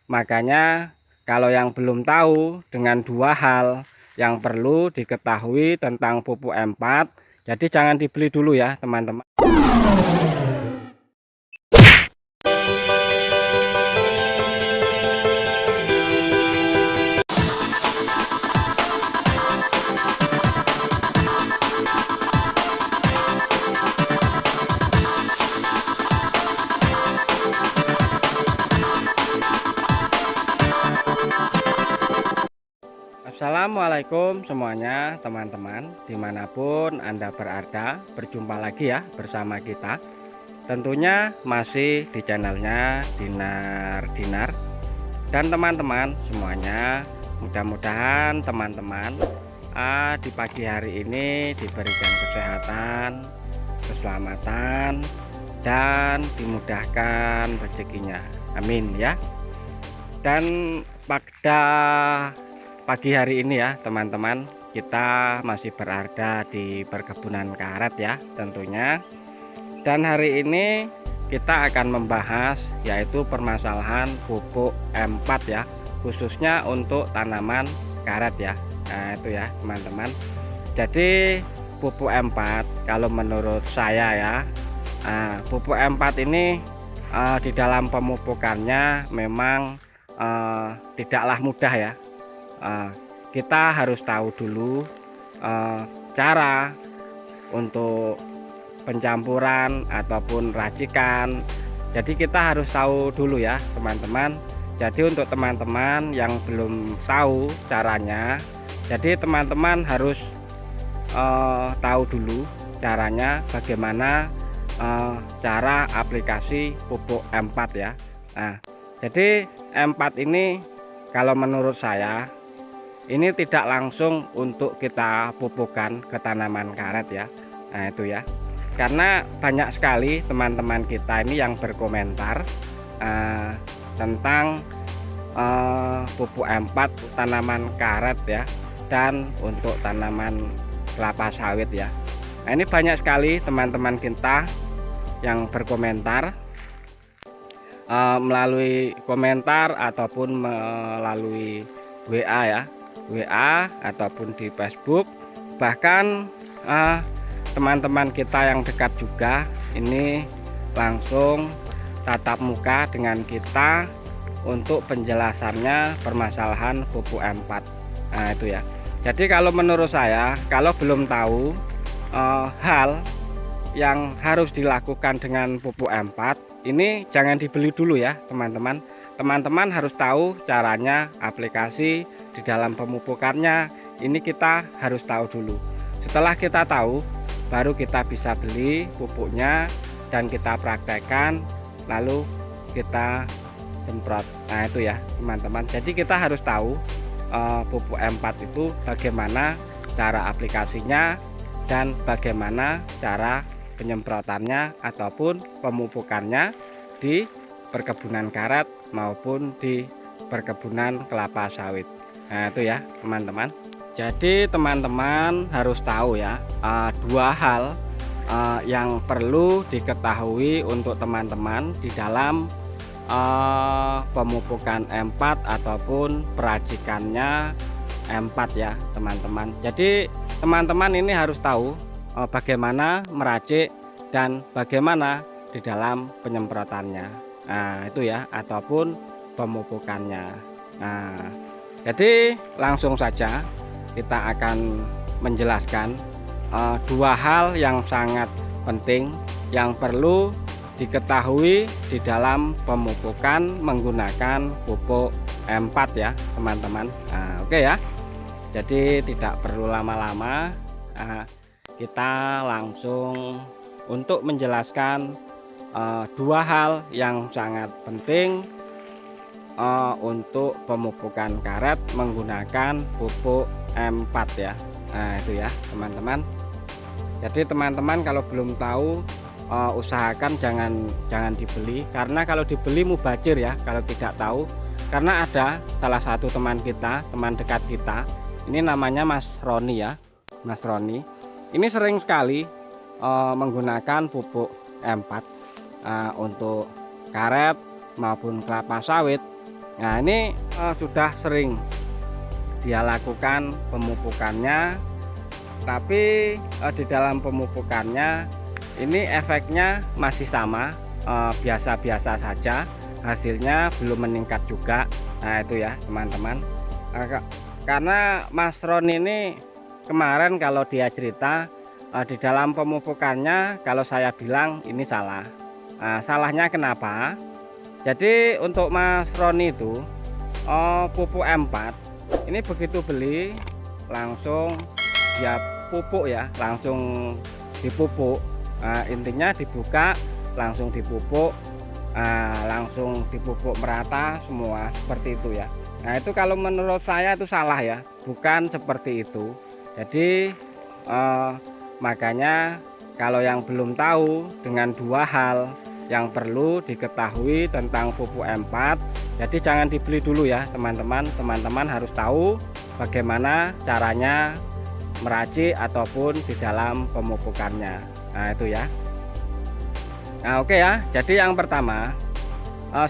Makanya kalau yang belum tahu dengan dua hal yang perlu diketahui tentang pupuk M4, jadi jangan dibeli dulu ya teman-teman. Assalamualaikum semuanya teman-teman, dimanapun Anda berada. Berjumpa lagi ya bersama kita, tentunya masih di channelnya Dinar. Dan teman-teman semuanya, mudah-mudahan teman-teman di pagi hari ini diberikan kesehatan, keselamatan, dan dimudahkan rezekinya, amin ya. Dan pada pagi hari ini ya teman-teman, kita masih berada di perkebunan karet ya tentunya. Dan hari ini kita akan membahas yaitu permasalahan pupuk M4 ya, khususnya untuk tanaman karet ya. Nah itu ya teman-teman. Jadi pupuk M4 kalau menurut saya ya, pupuk M4 ini di dalam pemupukannya memang tidaklah mudah ya. Kita harus tahu dulu cara untuk pencampuran ataupun racikan. Jadi kita harus tahu dulu ya teman-teman. Jadi untuk teman-teman yang belum tahu caranya, jadi teman-teman harus tahu dulu caranya bagaimana cara aplikasi pupuk M4 ya. Nah jadi M4 ini kalau menurut saya ini tidak langsung untuk kita pupukkan ke tanaman karet ya. Nah itu ya, karena banyak sekali teman-teman kita ini yang berkomentar tentang pupuk M4 tanaman karet ya, dan untuk tanaman kelapa sawit ya. Nah ini banyak sekali teman-teman kita yang berkomentar melalui komentar ataupun melalui WA ya, WA ataupun di Facebook. Bahkan teman-teman kita yang dekat juga ini langsung tatap muka dengan kita untuk penjelasannya permasalahan pupuk M4. Nah itu ya. Jadi kalau menurut saya, kalau belum tahu hal yang harus dilakukan dengan pupuk M4 ini, jangan dibeli dulu ya teman-teman. Teman-teman harus tahu caranya, aplikasi di dalam pemupukannya. Ini kita harus tahu dulu. Setelah kita tahu, baru kita bisa beli pupuknya dan kita praktekkan, lalu kita semprot. Nah itu ya teman-teman. Jadi kita harus tahu pupuk M4 itu bagaimana cara aplikasinya dan bagaimana cara penyemprotannya ataupun pemupukannya di perkebunan karet maupun di perkebunan kelapa sawit. Nah itu ya teman-teman. Jadi teman-teman harus tahu ya, dua hal yang perlu diketahui untuk teman-teman di dalam pemupukan M4 ataupun peracikannya M4 ya teman-teman. Jadi teman-teman ini harus tahu bagaimana meracik dan bagaimana di dalam penyemprotannya. Nah itu ya, ataupun pemupukannya. Nah jadi langsung saja kita akan menjelaskan dua hal yang sangat penting yang perlu diketahui di dalam pemupukan menggunakan pupuk M4 ya teman-teman. Nah, oke ya, jadi tidak perlu lama-lama, kita langsung untuk menjelaskan dua hal yang sangat penting untuk pemupukan karet menggunakan pupuk M4 ya. Nah itu ya teman-teman. Jadi teman-teman kalau belum tahu, usahakan jangan dibeli, karena kalau dibeli mubazir ya kalau tidak tahu. Karena ada salah satu teman kita, teman dekat kita, ini namanya Mas Roni ya, Mas Roni ini sering sekali menggunakan pupuk M4 untuk karet maupun kelapa sawit. Nah ini sudah sering dia lakukan pemupukannya, tapi di dalam pemupukannya ini efeknya masih sama, biasa-biasa saja, hasilnya belum meningkat juga. Nah itu ya teman-teman, karena Mas Ron ini kemarin kalau dia cerita di dalam pemupukannya, kalau saya bilang ini salah. Salahnya kenapa? Jadi untuk Mas Ron itu pupuk M4 ini begitu beli langsung ya pupuk ya, langsung dipupuk. Intinya dibuka langsung dipupuk, langsung dipupuk merata semua seperti itu ya. Nah itu kalau menurut saya itu salah ya, bukan seperti itu. Jadi makanya kalau yang belum tahu dengan dua hal yang perlu diketahui tentang pupuk M4, jadi jangan dibeli dulu ya teman-teman. Teman-teman harus tahu bagaimana caranya meracik ataupun di dalam pemupukannya. Nah itu ya. Nah oke ya, jadi yang pertama,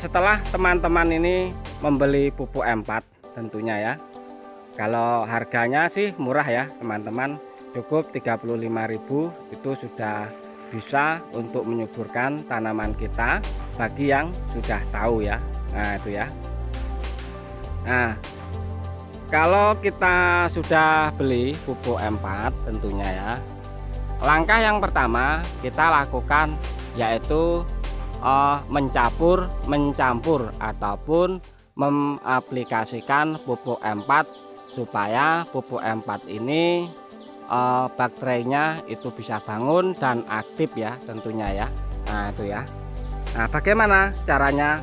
setelah teman-teman ini membeli pupuk M4 tentunya ya, kalau harganya sih murah ya teman-teman, cukup 35.000 itu sudah bisa untuk menyuburkan tanaman kita bagi yang sudah tahu ya. Nah itu ya. Nah kalau kita sudah beli pupuk M4 tentunya ya, langkah yang pertama kita lakukan yaitu mencampur ataupun mengaplikasikan pupuk M4 supaya pupuk M4 ini bakterinya itu bisa bangun dan aktif ya tentunya ya. Nah itu ya. Nah bagaimana caranya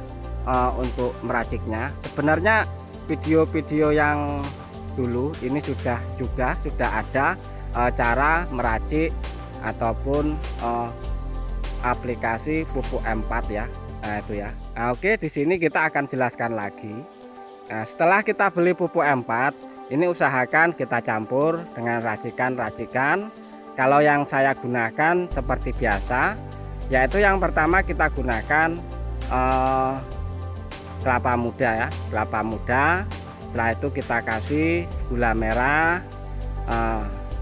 untuk meraciknya? Sebenarnya video-video yang dulu ini sudah ada cara meracik ataupun aplikasi pupuk M4 ya. Nah itu ya. Nah, oke, di sini kita akan jelaskan lagi. Nah, setelah kita beli pupuk M4, ini usahakan kita campur dengan racikan-racikan. Kalau yang saya gunakan seperti biasa, yaitu yang pertama kita gunakan kelapa muda ya, kelapa muda. Setelah itu kita kasih gula merah,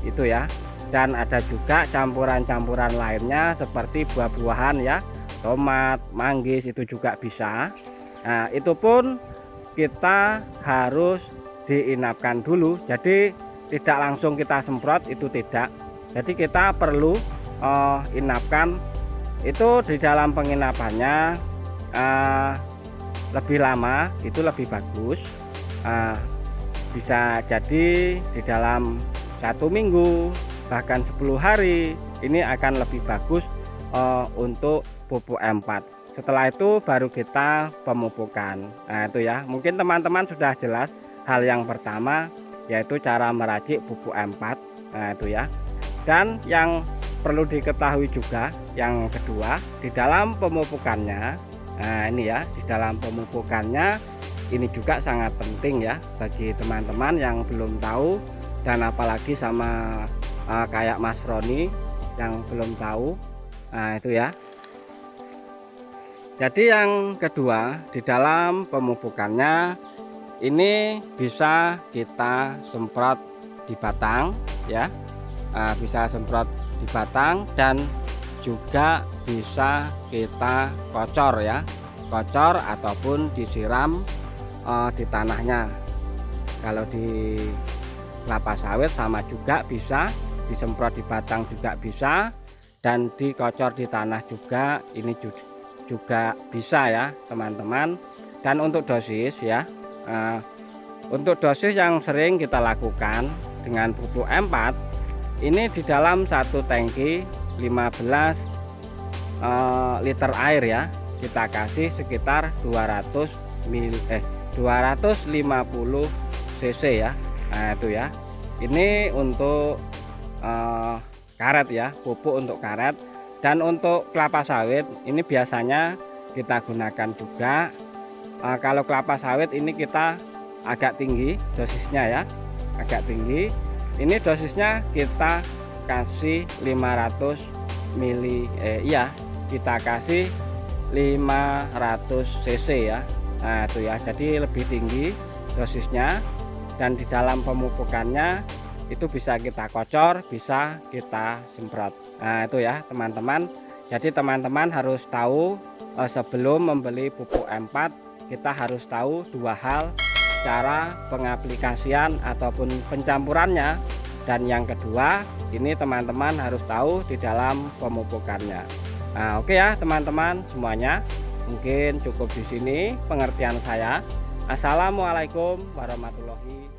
itu ya. Dan ada juga campuran-campuran lainnya seperti buah-buahan ya, tomat, manggis itu juga bisa. Nah itu pun kita harus diinapkan dulu, jadi tidak langsung kita semprot, itu tidak. Jadi kita perlu inapkan. Itu di dalam penginapannya lebih lama itu lebih bagus, bisa jadi di dalam 1 minggu bahkan 10 hari ini akan lebih bagus untuk pupuk M4. Setelah itu baru kita pemupukan. Nah itu ya, mungkin teman-teman sudah jelas hal yang pertama yaitu cara meracik pupuk M4. Nah itu ya. Dan yang perlu diketahui juga yang kedua, di dalam pemupukannya, nah ini ya, di dalam pemupukannya ini juga sangat penting ya bagi teman-teman yang belum tahu, dan apalagi sama kayak Mas Roni yang belum tahu. Nah itu ya. Jadi yang kedua, di dalam pemupukannya ini bisa kita semprot di batang ya, bisa semprot di batang dan juga bisa kita kocor ya, kocor ataupun disiram di tanahnya. Kalau di kelapa sawit sama juga bisa disemprot di batang juga bisa, dan dikocor di tanah juga ini juga bisa ya teman-teman. Dan untuk dosis ya, untuk dosis yang sering kita lakukan dengan pupuk M4 ini di dalam satu tangki 15 liter air ya, kita kasih sekitar 250 cc ya. Nah itu ya, ini untuk karet ya, pupuk untuk karet. Dan untuk kelapa sawit ini biasanya kita gunakan juga, kalau kelapa sawit ini kita agak tinggi dosisnya ya, agak tinggi. Ini dosisnya kita kasih 500 mili, kita kasih 500 cc ya. Nah itu ya, jadi lebih tinggi dosisnya, dan di dalam pemupukannya itu bisa kita kocor, bisa kita semprot. Nah itu ya teman-teman, jadi teman-teman harus tahu sebelum membeli pupuk M4 kita harus tahu dua hal, cara pengaplikasian ataupun pencampurannya, dan yang kedua ini teman-teman harus tahu di dalam pemupukannya. Nah oke ya teman-teman semuanya, mungkin cukup di sini pengertian saya. Assalamualaikum warahmatullahi wabarakatuh.